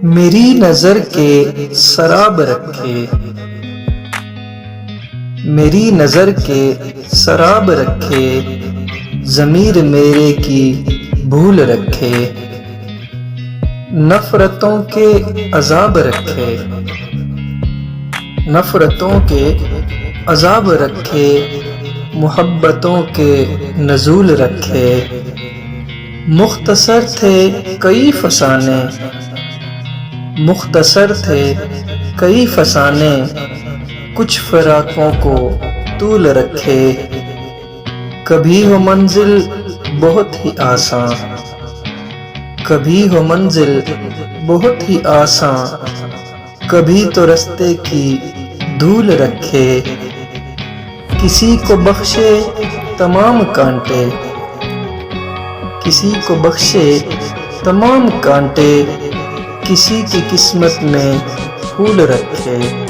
मेरी नजर के शराब रखे, मेरी नजर के शराब रखे, ज़मीर मेरे की भूल रखे, नफरतों के अजाब रखे, नफरतों के अजाब रखे, मोहब्बतों के नज़ूल रखे। मुख्तसर थे कई फसाने, मुख्तसर थे कई फसाने, कुछ फ़राक़ों को तूल रखे। कभी हो मंजिल बहुत ही आसान, कभी हो मंजिल बहुत ही आसान, कभी तो रास्ते की धूल रखे। किसी को बख्शे तमाम कांटे, किसी को बख्शे तमाम कांटे, किसी की किस्मत में फूल रखे।